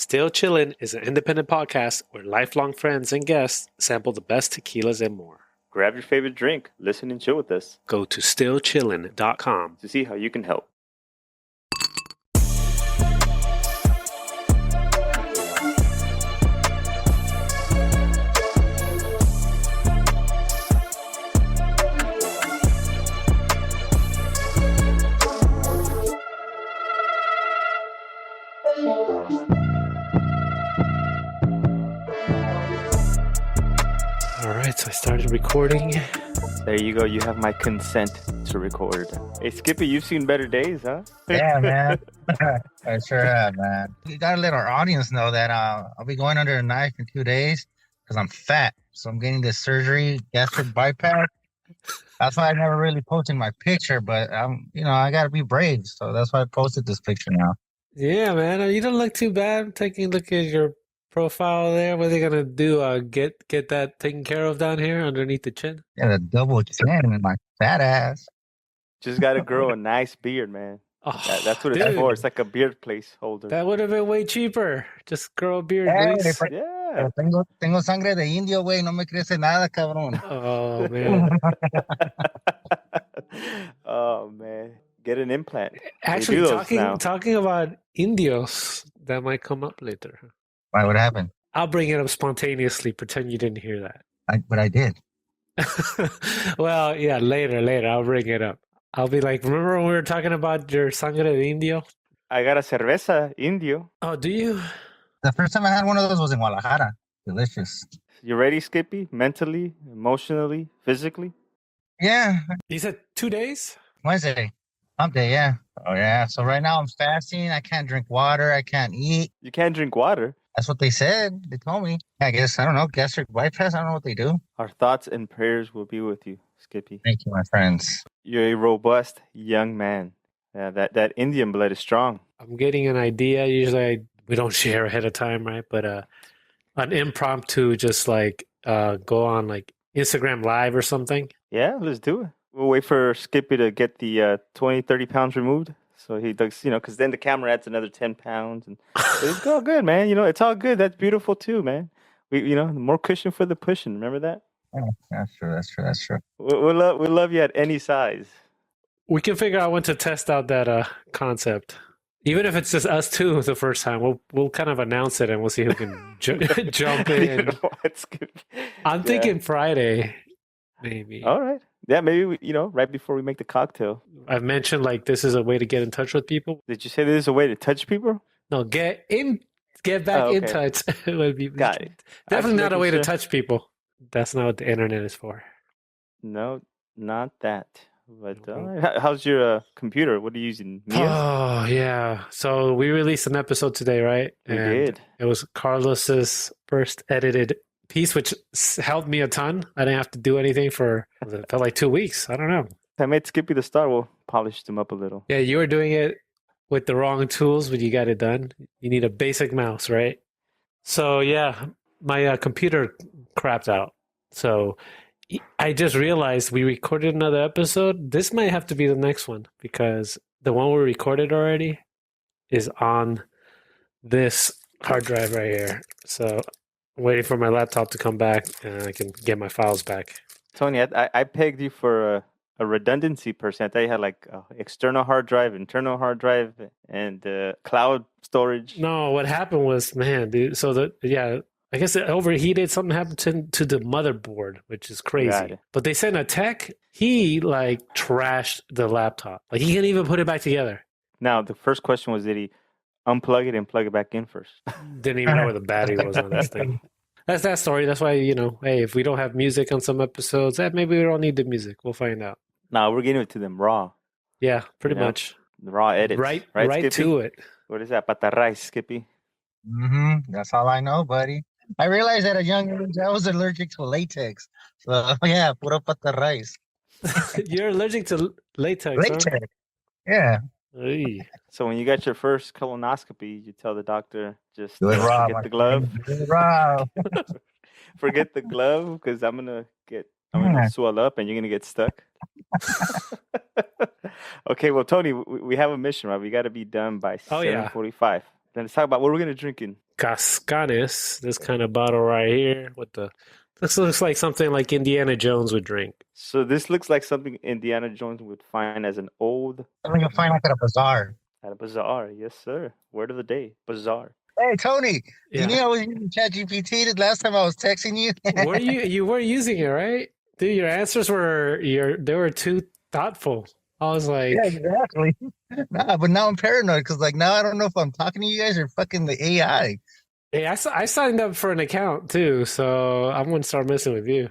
Still Chillin' is an independent podcast where lifelong friends and guests sample the best tequilas and more. Grab your favorite drink, listen and chill with us Go to stillchillin.com to see how you can help. All right, so I started recording. There you go. You have my consent to record. Hey, Skippy, you've seen better days, huh? Yeah, man. I sure have, man. You gotta let our audience know that I'll be going under a knife in 2 days because I'm fat. So I'm getting this surgery, gastric bypass. That's why I never really posted my picture, but I gotta be brave. So that's why I posted this picture now. Yeah, man, you don't look too bad. Taking a look at your profile there. What are they gonna do? Get that taken care of down here underneath the chin? Yeah, the double chin in my fat ass. Just got to grow a nice beard, man. Oh, That's what it's dude, for. It's like a beard placeholder. that would have been way cheaper. Just grow a beard, Hey, please. Yeah. tengo sangre de indio, güey. No me crece nada, cabrón. Oh man. Oh, man. Get an implant. Actually, They do those now. talking about indios, that might come up later. Why? What happened? I'll bring it up spontaneously. Pretend you didn't hear that. But I did. Well, yeah, later. I'll bring it up. I'll be like, remember when we were talking about your sangre de indio? I got a cerveza indio. Oh, do you? The first time I had one of those was in Guadalajara. Delicious. You ready, Skippy? Mentally, emotionally, physically? Yeah, You said 2 days? Wednesday. Hump day, yeah. Oh, yeah. So right now I'm fasting. I can't drink water. I can't eat. You can't drink water. That's what they said. They told me. I guess, I don't know, gastric bypass. I don't know what they do. Our thoughts and prayers will be with you, Skippy. Thank you, my friends. You're a robust young man. Yeah, that Indian blood is strong. I'm getting an idea. Usually we don't share ahead of time, right? But an impromptu, just like go on like Instagram Live or something. Yeah, let's do it. We'll wait for Skippy to get the 20, 30 pounds removed. So he does, because then the camera adds another 10 pounds. And it's all good, man. It's all good. That's beautiful too, man. The more cushion for the pushing. Remember that? Yeah, that's true. We love you at any size. We can figure out when to test out that concept. Even if it's just us two the first time, we'll kind of announce it and we'll see who can jump in. It's good. I'm thinking Friday, maybe. All right. Yeah, maybe right before we make the cocktail. I've mentioned like this is a way to get in touch with people. Did you say this is a way to touch people? No, get back in touch with people. Got it. Definitely not a way to touch people. That's not what the internet is for. No, not that. But how's your computer? What are you using? Mia's? Oh yeah. So we released an episode today, right? We did. It was Carlos's first edited piece, which helped me a ton. I didn't have to do anything for it felt like 2 weeks. I don't know. I made Skippy the star. We'll polish them up a little. Yeah, you were doing it with the wrong tools, but you got it done. You need a basic mouse, right? So yeah, my computer crapped out. So I just realized we recorded another episode. This might have to be the next one because the one we recorded already is on this hard drive right here. So I'm waiting for my laptop to come back and I can get my files back. Tony, I pegged you for a redundancy person. I thought you had like external hard drive, internal hard drive, and cloud storage. No, what happened was, man, dude. So I guess it overheated. Something happened to the motherboard, which is crazy. But they sent a tech. He like trashed the laptop. Like he can't even put it back together. Now the first question was, did he unplug it and plug it back in first? Didn't even know where the battery was on this thing. That's that story. That's why, hey, if we don't have music on some episodes, maybe we don't need the music. We'll find out. No, we're getting it to them raw. Yeah, pretty much. The raw edits. Right Skippy? to it. What is that? Pata rice, Skippy? That's all I know, buddy. I realized at a young age I was allergic to latex. So, yeah, puro pata rice. You're allergic to latex, Latex. huh? Yeah. Hey. So when you got your first colonoscopy, you tell the doctor, just Do it raw. forget the glove. Do it raw. Forget the glove because I'm gonna swell up and you're gonna get stuck. Okay, well, Tony, we have a mission, right? We got to be done by 7:45. Then let's talk about what we're gonna drink in. Cazcanes, this kind of bottle right here. This looks like something like Indiana Jones would drink. So this looks like something Indiana Jones would find as an old Something you'll find like at a bazaar. at a bazaar. Yes, sir. Word of the day, bazaar. Hey, Tony, you knew Yeah. I was using ChatGPT the last time I was texting you? You were using it, right? Dude, your answers they were too thoughtful. I was like, Yeah, exactly. Nah, but now I'm paranoid because like now I don't know if I'm talking to you guys or fucking the AI. hey, I signed up for an account too, so I'm gonna start messing with you.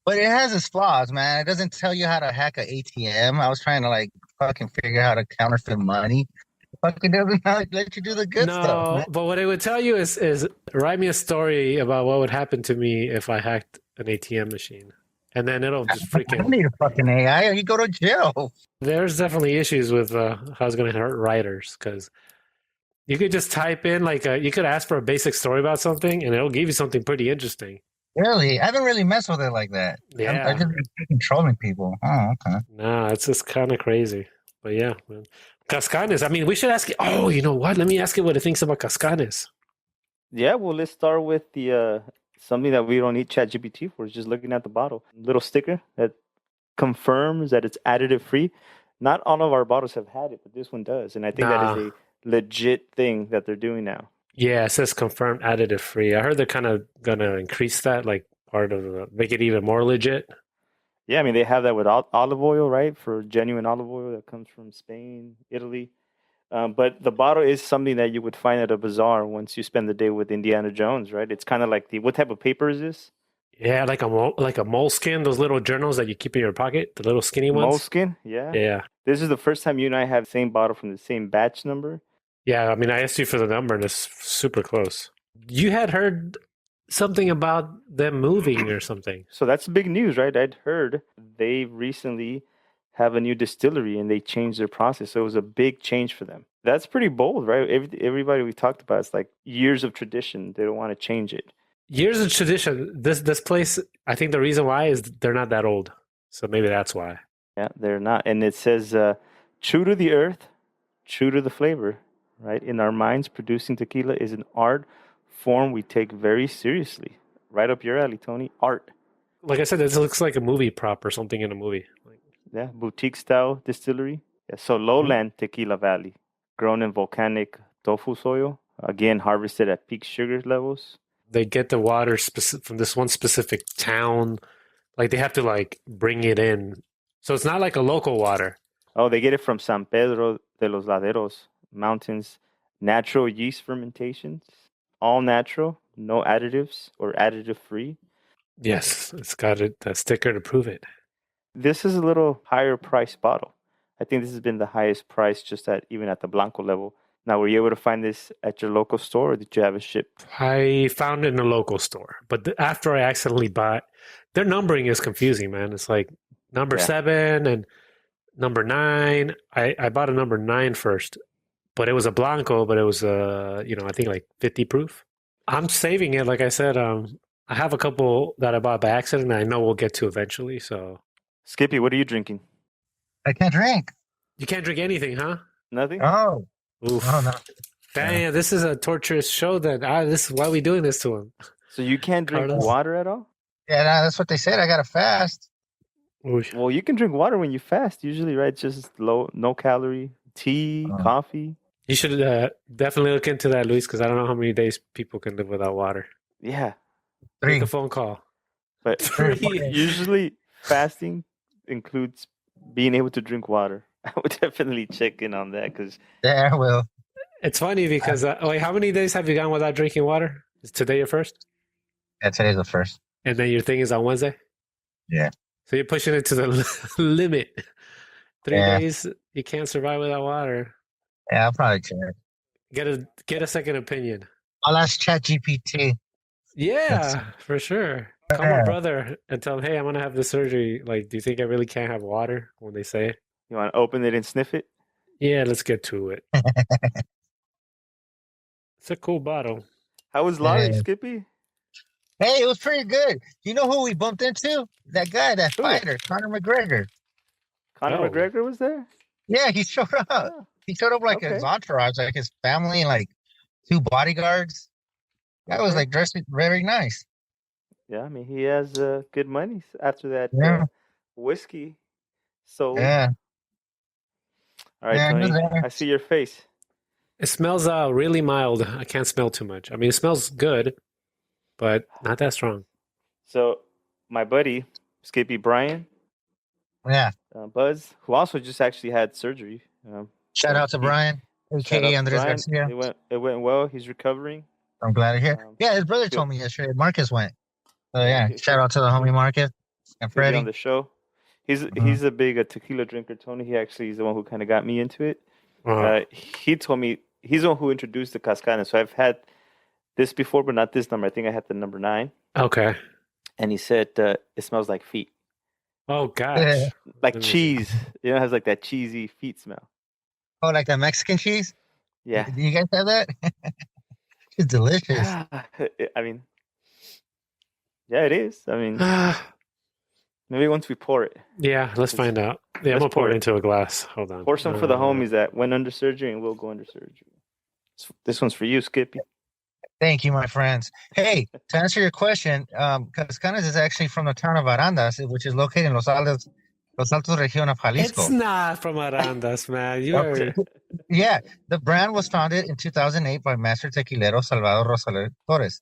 But it has its flaws, man. It doesn't tell you how to hack an ATM. I was trying to like fucking figure out how to counterfeit money. It fucking doesn't let you do the good stuff, No, man. but what it would tell you is write me a story about what would happen to me if I hacked an ATM machine. And then it'll just I don't freaking. need a fucking AI or you go to jail. There's definitely issues with how it's going to hurt writers because you could just type in, like, you could ask for a basic story about something and it'll give you something pretty interesting. Really? I haven't really messed with it like that. I Yeah. just been controlling people. Oh, okay. No, it's just kind of crazy. But yeah, man. Cascanes. I mean, we should ask it. Oh, you know what? Let me ask it what it thinks about Cascanes. Yeah, well, let's start with the something that we don't need ChatGPT for. Is just looking at the bottle, little sticker that confirms that it's additive free. Not all of our bottles have had it, but this one does, and I think that is a legit thing that they're doing now. Yeah, it says confirmed additive free. I heard they're kind of gonna increase that, like part of make it even more legit. Yeah, I mean they have that with olive oil, right? For genuine olive oil that comes from Spain, Italy. But the bottle is something that you would find at a bazaar once you spend the day with Indiana Jones, right? It's kind of like what type of paper is this? Yeah, like a moleskin, those little journals that you keep in your pocket, the little skinny ones. Moleskin, yeah. Yeah, This is the first time you and I have the same bottle from the same batch number. yeah. I mean, I asked you for the number, and it's super close. You had heard something about them moving or something. So that's big news, right? I'd heard they recently have a new distillery and they changed their process. So it was a big change for them. That's pretty bold, right? Everybody we talked about, it's like years of tradition. They don't want to change it. Years of tradition. This place, I think the reason why is they're not that old, so maybe that's why. Yeah, they're not. And it says, true to the earth, true to the flavor, right? In our minds, producing tequila is an art form we take very seriously. Right up your alley, Tony. Art. Like I said, this looks like a movie prop or something in a movie. Yeah, boutique style distillery. Yeah, so lowland tequila valley, grown in volcanic tofu soil, again harvested at peak sugar levels. They get the water from this one specific town. Like they have to like bring it in, so it's not like a local water. Oh, they get it from San Pedro de los Laderos mountains, natural yeast fermentations, all natural, no additives or additive free. Yes, it's got a sticker to prove it. This is a little higher price bottle. I think this has been the highest price just even at the Blanco level. Now, were you able to find this at your local store, or did you have it shipped? I found it in a local store, but after I accidentally bought, their numbering is confusing, man. It's like number 7 and number 9. I bought a number 9 first, but it was a Blanco, but it was I think like 50 proof. I'm saving it, like I said. I have a couple that I bought by accident that I know we'll get to eventually. So, Skippy, what are you drinking? I can't drink. you can't drink anything, huh? Nothing? Oh, Oof. no. Damn, this is a torturous show then. This is why are we doing this to him? So you can't drink Carlos? water at all? Yeah, nah, that's what they said. I got to fast. Oof. Well, you can drink water when you fast, usually, right? Just low, no calorie, tea, coffee. You should definitely look into that, Luis, because I don't know how many days people can live without water. Yeah. 3. Make a phone call. But 3. usually fasting includes being able to drink water. I would definitely check in on that because Yeah, I will. It's funny because wait, how many days have you gone without drinking water? Is today your first? Yeah, today's the first. And then your thing is on Wednesday? Yeah. So you're pushing it to the limit. 3 Yeah. days, you can't survive without water. Yeah, I'll probably check. Get a second opinion. I'll ask ChatGPT. Yeah, for sure. Call my Yeah. brother and tell him, hey, I'm going to have this surgery. Like, do you think I really can't have water when they say it? you want to open it and sniff it. Yeah, let's get to it. It's a cool bottle. How was Laurie, Yeah. Skippy? Hey, it was pretty good. You know who we bumped into? That guy, that Who? fighter, Conor McGregor. Conor Oh. McGregor was there? Yeah, he showed up. Oh, He showed up like Okay. his entourage, like his family and like 2 bodyguards. That was Okay. like dressed very nice. Yeah, I mean, he has good money after that Yeah, whiskey sold. yeah, All right, yeah. He was Tony, there. I see your face. It smells really mild. I can't smell too much. I mean, it smells good, but not that strong. So, my buddy, Skippy Brian, Yeah. Buzz, who also just actually had surgery. Shout out to He Brian, shout aka out to Andres Brian. Garcia. It went well. He's recovering. I'm glad to hear. Um, Yeah, his brother he'll told me yesterday. Marcus went. So yeah yeah, shout out to the he'll homie Marcus and he'll be on Freddie. the show. Mhm. He's a big tequila drinker. Tony, he actually is the one who kind of got me into it. Uh, He told me he's the one who introduced the Cazcanes. So I've had this before, but not this number. I think I had the number 9. okay. And he said it smells like feet, Oh Yeah. gosh. like Let me see. cheese. It has like that cheesy feet smell. Oh, like that Mexican cheese? Yeah. Do you guys have that? It's delicious. I mean, yeah, it is. I mean, maybe once we pour it, Yeah, let's find out. Yeah, I'm Let's gonna pour pour it it. into a glass. Hold on. pour some for the homies that went under surgery and will go under surgery. This one's for you, Skippy. Thank you, my friends. Hey, to answer your question, Cazcanes is actually from the town of Arandas, which is located in Los Altos region of Jalisco. It's not from Arandas, man. You're Yeah, the brand was founded in 2008 by master tequilero Salvador Rosales Torres.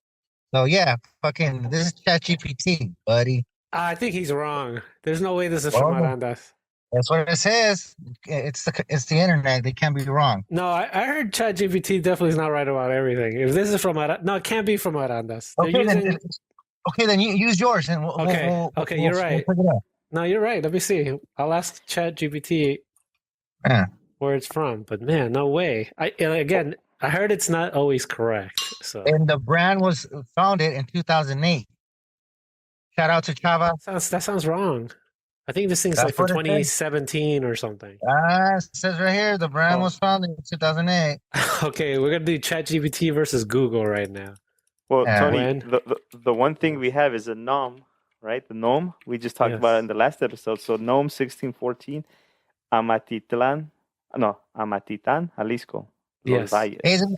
So yeah, fucking, this is ChatGPT, buddy. I think he's wrong. There's no way this is from Well, Arandas. that's what it says. It's the internet. They can't be wrong. No, I heard ChatGPT definitely is not right about everything. If this is from Arandas, no, it can't be from Arandas. They're Okay, then you use yours and Okay, you're right. We'll figure it out. No, you're right. Let me see. I'll ask ChatGPT Yeah. where it's from. But man, no way. And I heard it's not always correct. So And the brand was founded in 2008. Shout out to Chava. that sounds wrong. I think this thing's That's like from what it says. 2017 or something. It says right here the brand Oh. was founded in 2008. Okay, we're gonna do ChatGPT versus Google right now. Well, Yeah. Tony, When? the one thing we have is a gnome, right? The gnome we just talked about in the last episode. So gnome 1614, Amatitlán, Jalisco, Los Yes. Valles. Isn't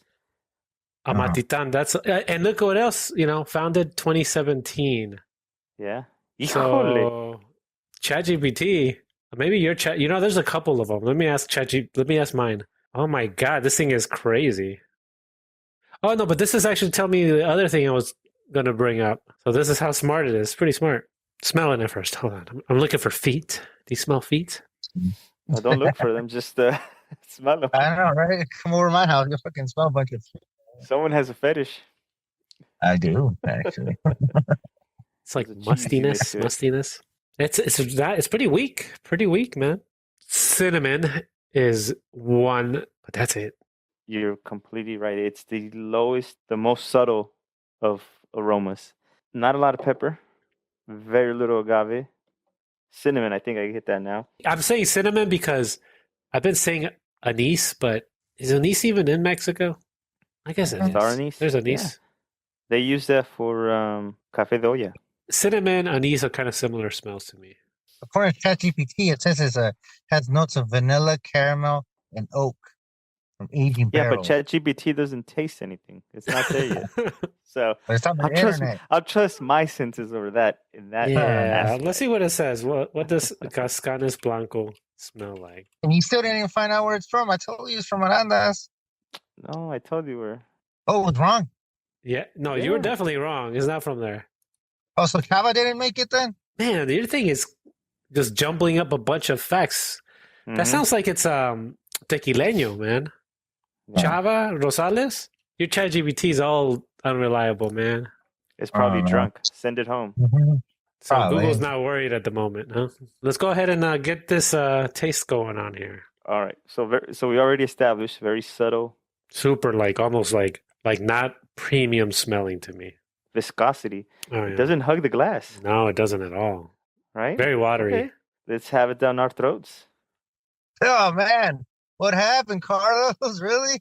Amatitan. That's and look what else. Founded 2017. Yeah. Híjole. So ChatGPT. Maybe your chat. There's a couple of them. Let me ask Let me ask mine. Oh my God, this thing is crazy. Oh no, but this is actually telling me the other thing I was gonna bring up. So this is how smart it is. Pretty smart. Smelling it first. Hold on. I'm looking for feet. Do you smell feet? No, don't look for them. Just smell them. I don't know, right? Come over to my house, you'll fucking smell a bunch of. Someone has a fetish. I do actually. It's like There's a mustiness. cheesiness to it. Mustiness. It's pretty weak. Pretty weak, man. Cinnamon is one, but that's it. You're completely right. It's the lowest, the most subtle of aromas. Not a lot of pepper. Very little agave. Cinnamon, I think I hit that now. I'm saying cinnamon because I've been saying anise, but is anise even in Mexico? I guess it is. Star anise? There's anise. They use that for café de olla. Cinnamon, anise are kind of similar smells to me. According to ChatGPT, it says has notes of vanilla, caramel, and oak from aging Yeah, barrels. but ChatGPT doesn't taste anything. It's not there yet. So But it's on the internet. I'll trust my senses over that. In that, Yeah, aspect. let's see what it says. What does Cazcanes Blanco smell like? And you still didn't even find out where it's from. I told you it's from Arandas. No, I told you where. Oh, it's wrong. Yeah, no, you were Yeah. definitely wrong. It's not from there. Oh, so Chava didn't make it then? Man, your thing is just jumbling up a bunch of facts. That Mhm. sounds like it's tequileño, man. Yeah. Chava Rosales? Your ChatGPT is all unreliable, man. It's probably no. drunk. Send it home. Mhm. So Probably. Google's not worried at the moment, huh? Let's go ahead and get this taste going on here. All right. So we already established very subtle Super, almost like not premium smelling to me. viscosity. Oh, It yeah. doesn't hug the glass, No, it doesn't at all. right? Very watery. Okay. Let's have it down our throats. Oh, man. What happened, Carlos? Really?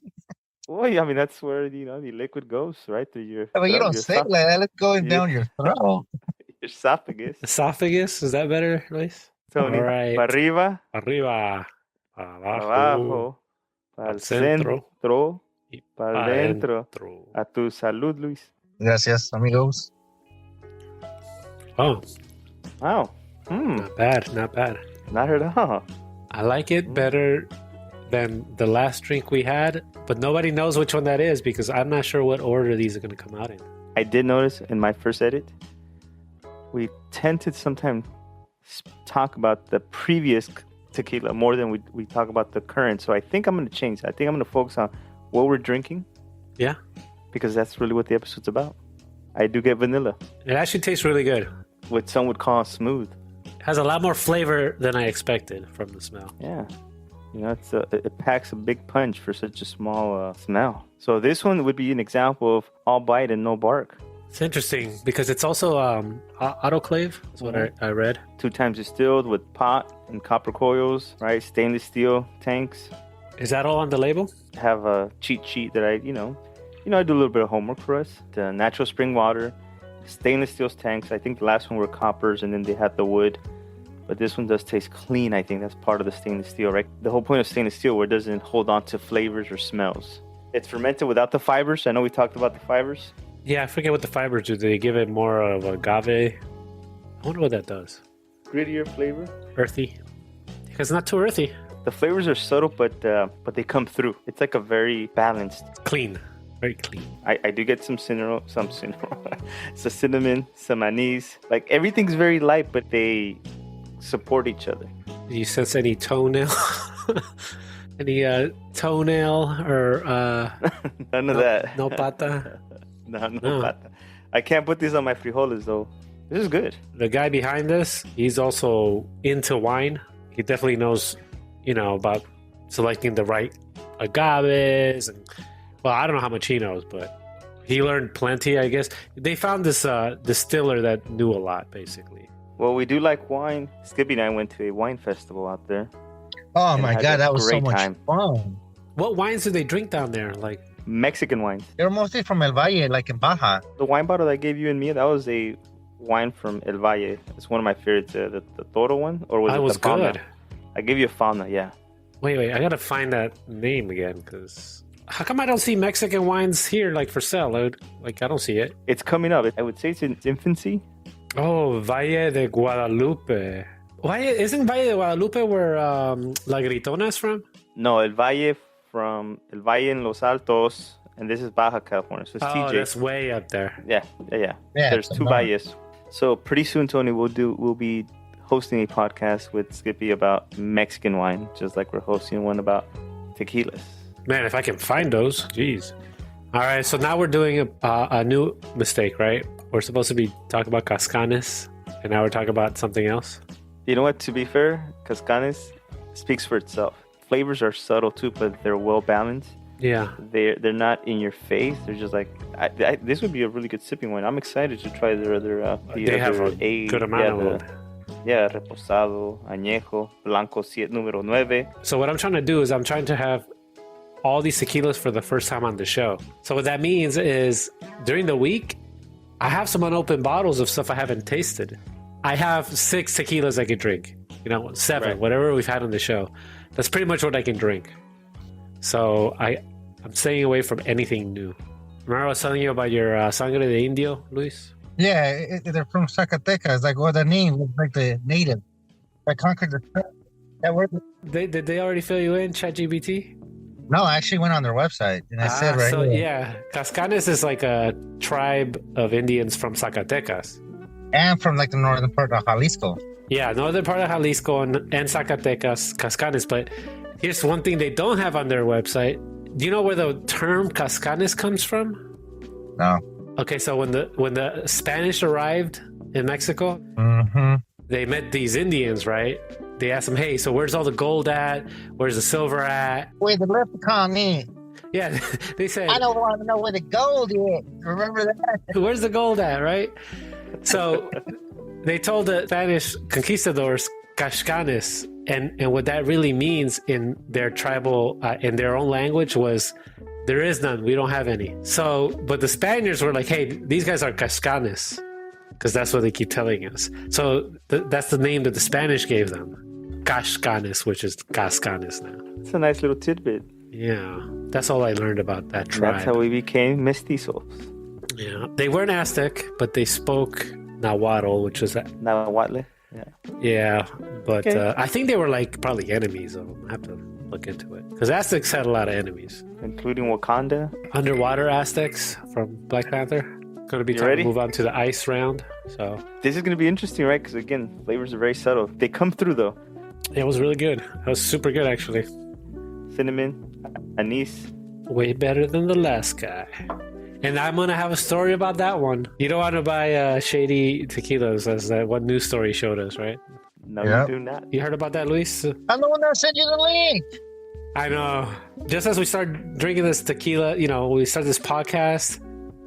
Well, yeah, I mean that's where the liquid goes, right through your. But you throat, don't your say it like that. Let's go you- down your throat. Your esophagus. Esophagus, is that better, Luis? Tony, All right. para arriba, Arriba, abajo, abajo, para el centro, centro, y para adentro. adentro. A tu salud, Luis. Gracias, amigos. Oh, Wow. not bad, not bad. Not at all. I like it better than the last drink we had, but nobody knows which one that is because I'm not sure what order these are going to come out in. I did notice in my first edit, we tend to sometimes talk about the previous tequila more than we talk about the current. So I think I'm going to change. I think I'm going to focus on what we're drinking. Yeah. Because that's really what the episode's about. I do get vanilla, It actually tastes really good. what some would call smooth. It has a lot more flavor than I expected from the smell. Yeah. You know, it packs a big punch for such a small smell. So this one would be an example of all bite and no bark. It's interesting because it's also autoclave, is what I read. 2 times distilled with pot and copper coils, right? Stainless steel tanks. Is that all on the label? Have a cheat sheet that I do a little bit of homework for us. The natural spring water, stainless steel tanks. I think the last one were coppers, and then they had the wood. But this one does taste clean. I think that's part of the stainless steel, right? The whole point of stainless steel where it doesn't hold on to flavors or smells. It's fermented without the fibers. I know we talked about the fibers. Yeah, I forget what the fibers do. They give it more of agave. I wonder what that does. Grittier flavor. Earthy. Because it's not too earthy. The flavors are subtle, but they come through. It's like a very balanced. Clean. Very clean. I do get some cinnamon, some anise. Like everything's very light, but they support each other. Do you sense any toenail? Any toenail or None of that. no pata? No pata. I can't put these on my frijoles though. This is good. The guy behind this, he's also into wine. He definitely knows, about selecting the right agaves. And, well, I don't know how much he knows, but he learned plenty, I guess. They found this distiller that knew a lot, basically. Well, we do like wine. Skippy and I went to a wine festival out there. Oh And my had God, a that was so great much time. fun. What wines do they drink down there? Like, Mexican wines. They were mostly from El Valle, like in Baja. The wine bottle I gave you and Mia, that was a wine from El Valle. It's one of my favorites. The Toro one? Or was that it was the Fauna? good. I gave you a Fauna, yeah. Wait, I gotta find that name again, because how come I don't see Mexican wines here, like, for sale? I don't see it. It's coming up. I would say it's in its infancy. Oh, Valle de Guadalupe. Isn't Valle de Guadalupe where La Gritona is from? No, El Valle en Los Altos, and this is Baja California. So it's Oh, TJ. that's way up there. Yeah. Yeah, There's it's 2 a valles. So pretty soon, Tony, we'll be hosting a podcast with Skippy about Mexican wine, just like we're hosting one about tequilas. Man, if I can find those, jeez. All right, so now we're doing a new mistake, right? We're supposed to be talking about Cazcanes, and now we're talking about something else. You know what? To be fair, Cazcanes speaks for itself. Flavors are subtle too, but they're well balanced. Yeah. They're not in your face. They're just like this would be a really good sipping wine. I'm excited to try their other. They have a good amount of them. Yeah, reposado, añejo, blanco, número 9. So what I'm trying to do is I'm trying to have all these tequilas for the first time on the show. So what that means is during the week, I have some unopened bottles of stuff I haven't tasted. I have 6 tequilas I could drink. 7, Right. whatever we've had on the show. That's pretty much what I can drink. So I'm staying away from anything new. Remember I was telling you about your Sangre de Indio, Luis? Yeah, they're from Zacatecas, like Guadanin, like the native. I conquered the. That word. Did they already fill you in, ChatGPT? No, I actually went on their website and I said right so here. yeah, Cazcanes is like a tribe of Indians from Zacatecas. And from like the northern part of Jalisco. Yeah, northern part of Jalisco and Zacatecas, Cazcanes. But here's one thing they don't have on their website. Do you know where the term Cazcanes comes from? No. Okay, so when the Spanish arrived in Mexico, Mm-hmm. they met these Indians, right? They asked them, hey, so where's all the gold at? Where's the silver at? Where the leprechaun is. Yeah, they said, I don't want to know where the gold is. Remember that? where's the gold at, right? So they told the Spanish conquistadors Cazcanes, and what that really means in their tribal, in their own language was, there is none, we don't have any. So, but the Spaniards were like, hey, these guys are Cazcanes, because that's what they keep telling us. So that's the name that the Spanish gave them. Cazcanes, which is Cazcanes now. It's a nice little tidbit. Yeah, that's all I learned about that And tribe. that's how we became mestizos. Yeah, they weren't Aztec, but they spoke Nahuatl, which was Nahuatl. Yeah. yeah. But Okay. I think they were like probably enemies. Though I have to look into it because Aztecs had a lot of enemies, Including Wakanda. underwater Aztecs from Black Panther. Going to be You time ready? to move on to the ice round. So This is going to be interesting, right? Because again, flavors are very subtle. They come through though. it was really good. It was super good actually. Cinnamon, anise. Way better than the last guy. And I'm gonna have a story about that one. You don't want to buy shady tequilas, as that one news story showed us, right? No, Yep. you do not. You heard about that, Luis? I'm the one that sent you the link. I know. Just as we start drinking this tequila, we start this podcast.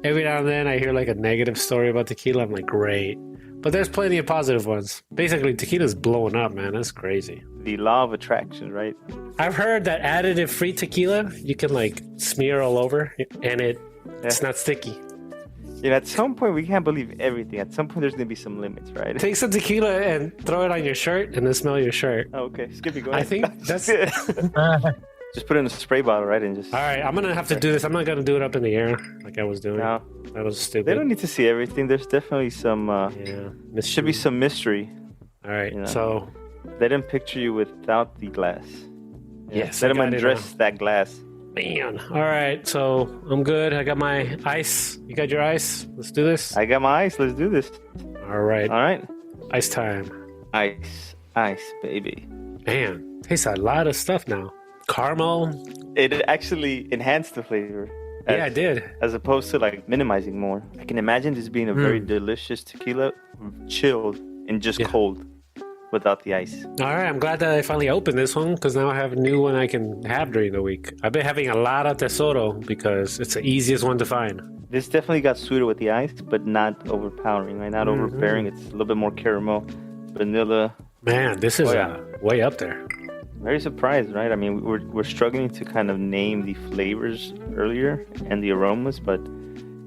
Every now and then, I hear like a negative story about tequila. I'm like, great, but there's plenty of positive ones. Basically, tequila's blowing up, man. That's crazy. The law of attraction, right? I've heard that additive-free tequila you can like smear all over, and it's not sticky. At some point, we can't believe everything. At some point, there's going to be some limits, right? Take some tequila and throw it on your shirt, and then smell your shirt. Oh, okay. Skippy, go I ahead. think that's Just put it in a spray bottle, right? And just. all right. I'm gonna have to do this. I'm not gonna do it up in the air like I was doing. No, That was stupid. they don't need to see everything. There's definitely some. Yeah, There should be some mystery. All right. Yeah. So Let them picture you without the glass. yes, Let I them got it undress that glass. man. All right. So I'm good. I got my ice. You got your ice. Let's do this. I got my ice. Let's do this. All right. All right. Ice time. Ice, baby. Man, tastes a lot of stuff now. Caramel. It actually enhanced the flavor. Yeah, I did. As opposed to like minimizing more. I can imagine this being a very delicious tequila, chilled and just Yeah. cold, without the ice. All right. I'm glad that I finally opened this one because now I have a new one I can have during the week. I've been having a lot of Tesoro because it's the easiest one to find. This definitely got sweeter with the ice, but not overpowering, right? Not overbearing. It's a little bit more caramel, vanilla. Man, this is Oh, yeah. way up there. Very surprised, right? I mean, we're struggling to kind of name the flavors earlier and the aromas, but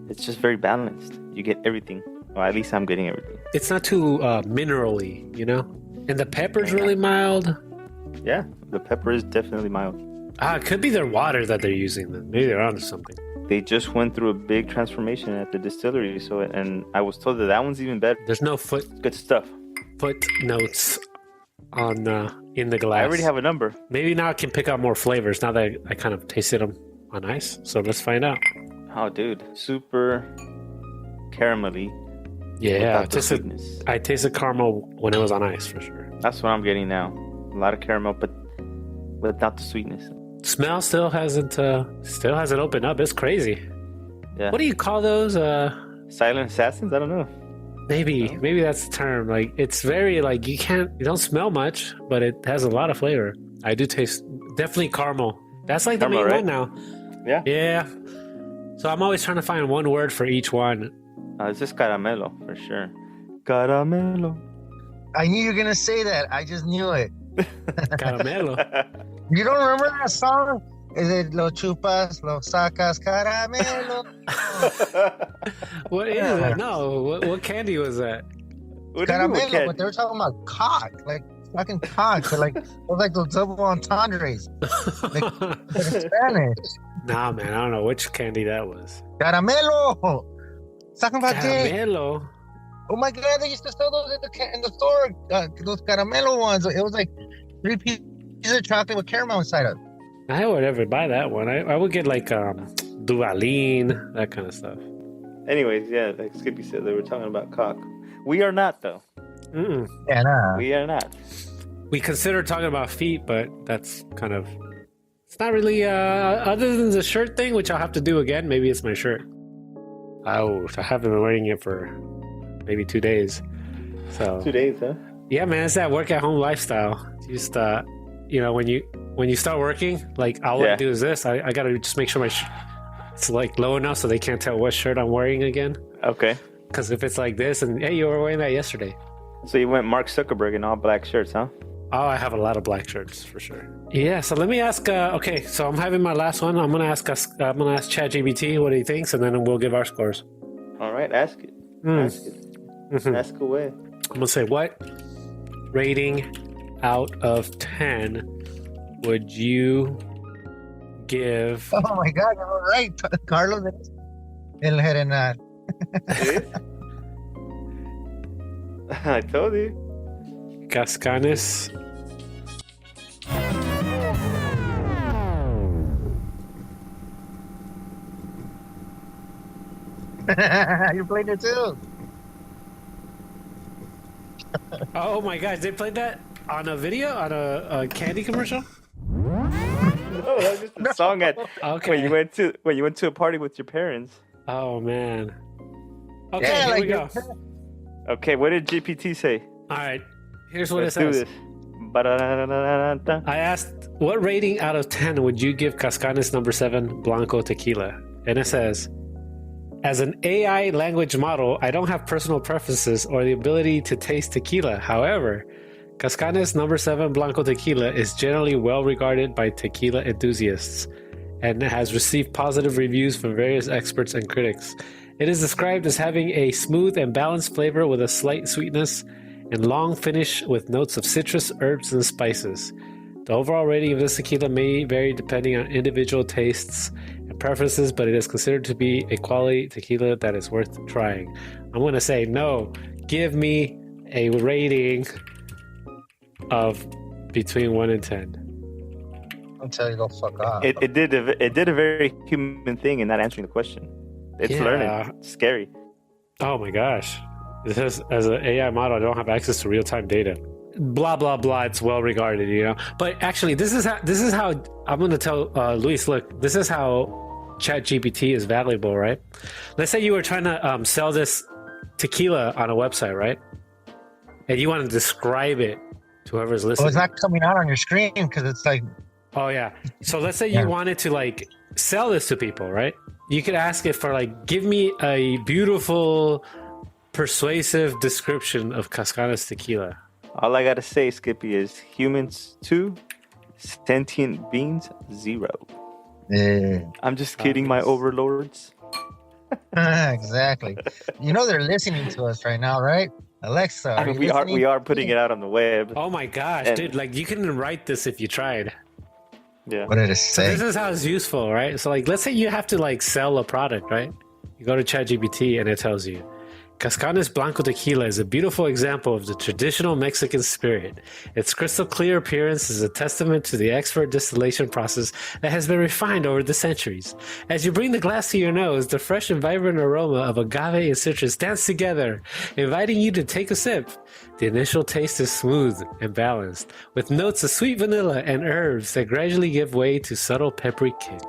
it's just very balanced. You get everything. Well, at least I'm getting everything. It's not too minerally, And the pepper's really mild. Yeah, the pepper is definitely mild. It could be their water that they're using. Then maybe they're onto something. They just went through a big transformation at the distillery, and I was told that one's even better. There's no Good stuff. footnotes on in the glass. I already have a number. Maybe now I can pick out more flavors now that I kind of tasted them on ice. So let's find out. Oh, dude, super caramelly. Yeah, without the sweetness. I tasted caramel when it was on ice for sure. That's what I'm getting now. A lot of caramel, but without the sweetness. Smell still hasn't opened up. It's crazy. Yeah. What do you call those? Silent assassins? I don't know. Maybe that's the term. Like it's very like you don't smell much, but it has a lot of flavor. I do taste definitely caramel. That's like the Caramel, main right? one now. Yeah. Yeah. So I'm always trying to find one word for each one. It's just caramelo for sure. Caramelo. I knew you were gonna say that. I just knew it. Caramelo. You don't remember that song? Is it Lo chupas, lo sacas, caramelo? What is that? No. What candy was that? What do you mean, Caramelo, Ken? but they were talking about cock, like fucking cock. So like, it was like those double entendres in Spanish. Nah, man. I don't know which candy that was. Caramelo. Talking about dick. Caramelo. Oh my god, they used to sell those in the store. Those caramelo ones. It was like 3 pieces of chocolate with caramel inside of it. I would never buy that one. I would get like Duvalin, that kind of stuff. Anyways, yeah, like Skippy said, they were talking about cock. We are not, though. Mm-mm. Yeah, nah. We are not. We consider talking about feet, but that's kind of it's not really other than the shirt thing, which I'll have to do again. Maybe it's my shirt. Oh, I haven't been wearing it for maybe 2 days. So 2 days, huh? yeah, man, it's that work at home lifestyle. Just when you start working, like all I do is this. I gotta just make sure it's like low enough so they can't tell what shirt I'm wearing again. Okay. Because if it's like this, and hey, you were wearing that yesterday. So you went Mark Zuckerberg in all black shirts, huh? Oh, I have a lot of black shirts for sure. Yeah, so let me ask. Okay, so I'm having my last one. I'm gonna ask ChatGPT what he thinks, and then we'll give our scores. All right, ask it. Ask it. Mhm. Ask away. I'm gonna say, what rating out of 10 would you give? Oh my god, you're right, Carlos. El Serenat. See? I told you. Cazcanes. You played it too. Oh my gosh, they played that on a video, on a candy commercial? No, that was just a song at Okay. when you went to a party with your parents. Oh man. Okay, Yeah, here like we go. Okay, what did GPT say? All right, here's what Let's it do says. this. Ba-da-da-da-da-da-da. I asked, what rating out of 10 would you give Cazcanes No. 7 Blanco tequila? And it says, as an AI language model, I don't have personal preferences or the ability to taste tequila. However, Cazcanes No. 7 Blanco tequila is generally well regarded by tequila enthusiasts and has received positive reviews from various experts and critics. It is described as having a smooth and balanced flavor with a slight sweetness and long finish with notes of citrus, herbs, and spices. The overall rating of this tequila may vary depending on individual tastes and preferences, but it is considered to be a quality tequila that is worth trying. I'm going to say no. Give me a rating of between 1 and 10. I'll tell you, go fuck off. It did a very human thing in not answering the question. It's Yeah. learning. It's scary. Oh my gosh. It says, as an AI model, I don't have access to real-time data. Blah, blah, blah. It's well regarded, you know? But actually, this is how I'm going to tell Luis, look, this is how ChatGPT is valuable, right? Let's say you were trying to sell this tequila on a website, right? And you want to describe it to whoever's listening. Well, it's not coming out on your screen because it's like, Oh yeah. So let's say Yeah. you wanted to like sell this to people, right? You could ask it for like, give me a beautiful, persuasive description of Cazcanes tequila. All I gotta say, Skippy, is humans 2, sentient beings 0. I'm just kidding, my nice. overlords. exactly. You know they're listening to us right now, right? Alexa, I mean, you we listening? are putting it out on the web. Oh my gosh, And- dude! Like you couldn't write this if you tried. Yeah. What did it So say? this is how it's useful, right? So like, let's say you have to like sell a product, right? You go to ChatGPT and it tells you, Cazcanes Blanco tequila is a beautiful example of the traditional Mexican spirit. Its crystal clear appearance is a testament to the expert distillation process that has been refined over the centuries. As you bring the glass to your nose, the fresh and vibrant aroma of agave and citrus dance together, inviting you to take a sip. The initial taste is smooth and balanced, with notes of sweet vanilla and herbs that gradually give way to subtle peppery kick.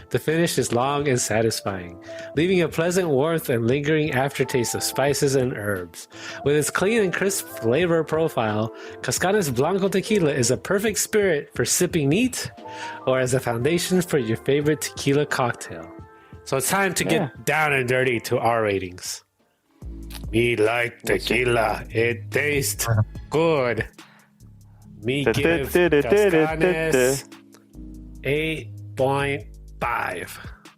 The finish is long and satisfying, leaving a pleasant warmth and lingering aftertaste of spices and herbs. With its clean and crisp flavor profile, Cazcanes Blanco tequila is a perfect spirit for sipping neat or as a foundation for your favorite tequila cocktail. So it's time to get down and dirty to our ratings. Me like tequila. It tastes good. Me give Cazcanes 8.5.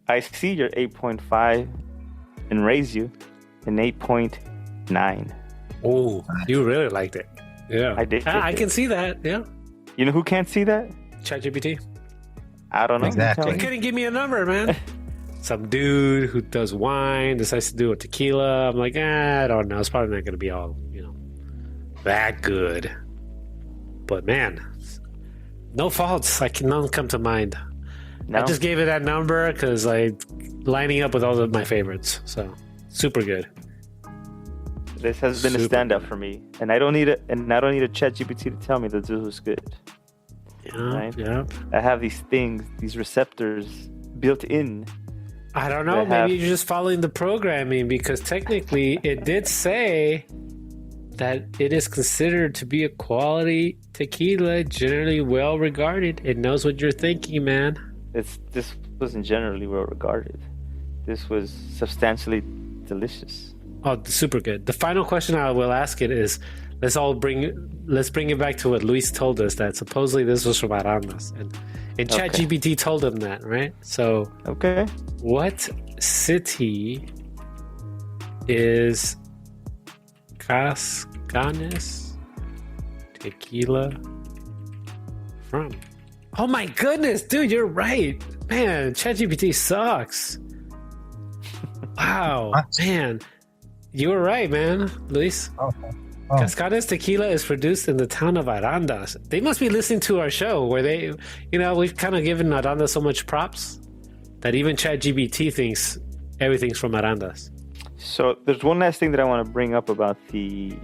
I see your 8.5 and raise you an 8.9. Oh, you really liked it. Yeah. I did. I can see that. Yeah. You know who can't see that? ChatGPT. I don't know. Exactly. Tell You me. couldn't give me a number, man. Some dude who does wine decides to do a tequila. I'm like, I don't know. It's probably not going to be all, that good. But man, no faults. None come to mind. No? I just gave it that number because lining up with all of my favorites. So super good. This has been a Super stand-up for me, and I don't need a ChatGPT to tell me that this was good. Yeah, Right. yeah. I have these things, these receptors built in. I don't know. They have- Maybe you're just following the programming because technically it did say that it is considered to be a quality tequila, generally well regarded. It knows what you're thinking, man. This wasn't generally well regarded. This was substantially delicious. Oh, super good. The final question I will ask it is, let's bring it back to what Luis told us, that supposedly this was from Arandas, and Okay. ChatGPT told him that, right? So, Okay. what city is Cazcanes tequila from? Oh my goodness, dude, you're right. Man, ChatGPT sucks. Wow, What? man. You were right, man, Luis. Oh, oh. Cazcanes Tequila is produced in the town of Arandas. They must be listening to our show where they, we've kind of given Arandas so much props that even ChatGPT thinks everything's from Arandas. So there's one last thing that I want to bring up about the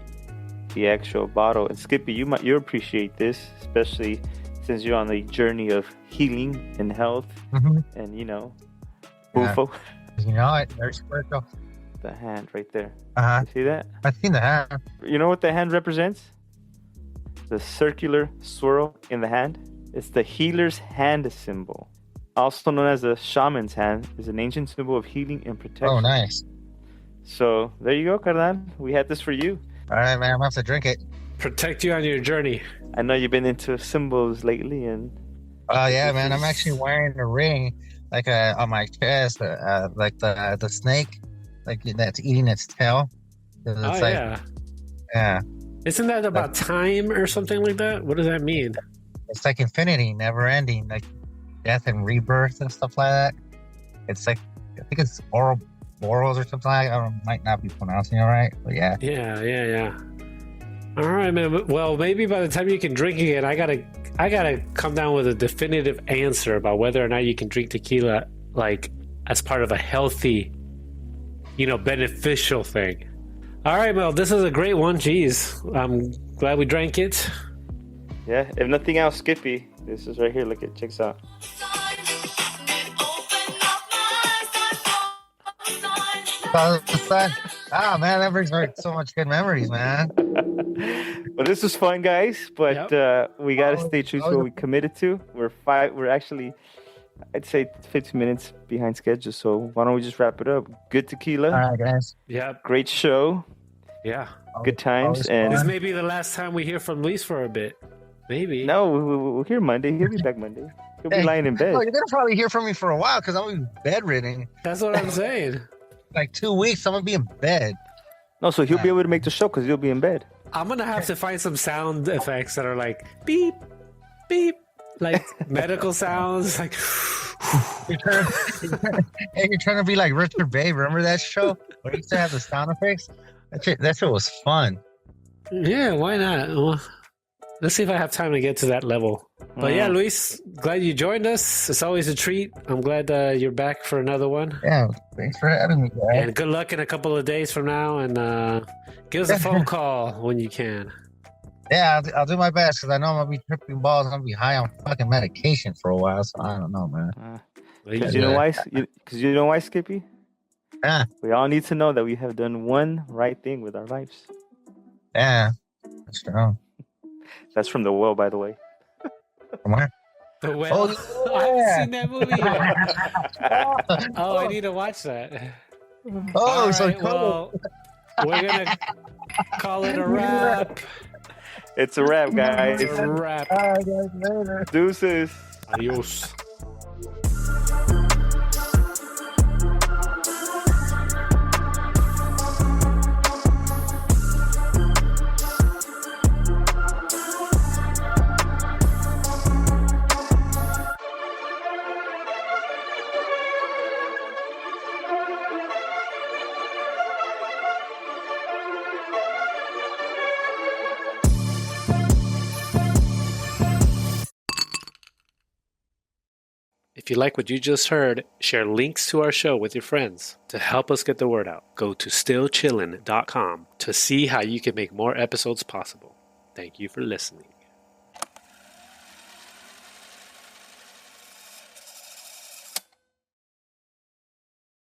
actual bottle. And Skippy, you appreciate this, especially since you're on the journey of healing and health, and UFO. There's Squirtle. The hand right there. Uh-huh. You see that? I've seen the hand. You know what the hand represents? The circular swirl in the hand. It's the healer's hand symbol. Also known as the shaman's hand, is an ancient symbol of healing and protection. Oh, nice. So there you go, carnal. We had this for you. All right, man. I'm going to have to drink it. Protect you on your journey. I know you've been into symbols lately, and Oh, yeah, man. I'm actually wearing a ring, like on my chest, like the snake, like that's eating its tail. It's yeah. Isn't that about time or something like that? What does that mean? It's like infinity, never ending, like death and rebirth and stuff like that. It's like, I think it's Ouroboros or something like that. I might not be pronouncing it right, but yeah. Yeah. All right, man. Well, maybe by the time you can drink again, I gotta come down with a definitive answer about whether or not you can drink tequila, like as part of a healthy, beneficial thing. All right, well, this is a great one. Jeez, I'm glad we drank it. Yeah, if nothing else, Skippy, this is right here. Look at, check this out. Ah, man, that brings back so much good memories, man. Well, this was fun, guys, but we got to stay true to what we committed to. We're actually, I'd say 15 minutes behind schedule, so why don't we just wrap it up? Good tequila. All right, guys. Yeah. Great show. Yeah. Good times. And this may be the last time we hear from Luis for a bit. Maybe. No, we'll hear Monday. He'll be back Monday. He'll be lying in bed. Oh, you're going to probably hear from me for a while because I'm going to be bedridden. That's what I'm saying. Like 2 weeks, I'm going to be in bed. No, so he'll be able to make the show because he'll be in bed. I'm going to have to find some sound effects that are like beep, beep, like medical sounds. Like, you're trying to be like Richard Bay. Remember that show where he used to have the sound effects? That shit was fun. Yeah, why not? Well, let's see if I have time to get to that level. But yeah, Luis, glad you joined us. It's always a treat. I'm glad you're back for another one. Yeah, thanks for having me, guys. And good luck in a couple of days from now. And give us a phone call when you can. Yeah, I'll do my best because I know I'm going to be tripping balls. I'm going to be high on fucking medication for a while. So I don't know, man. Because you know why, Skippy? Yeah. We all need to know that we have done one right thing with our lives. Yeah, that's true. That's from The Well, by the way. From where? The Well? Oh, yeah. I haven't seen that movie yet. Oh, I need to watch that. Oh, all so right, well, we're going to call it a wrap. It's a wrap, guys. It's a wrap. All right, guys, later. Deuces. Adios. If you like what you just heard, share links to our show with your friends. To help us get the word out, go to stillchillin.com to see how you can make more episodes possible. Thank you for listening.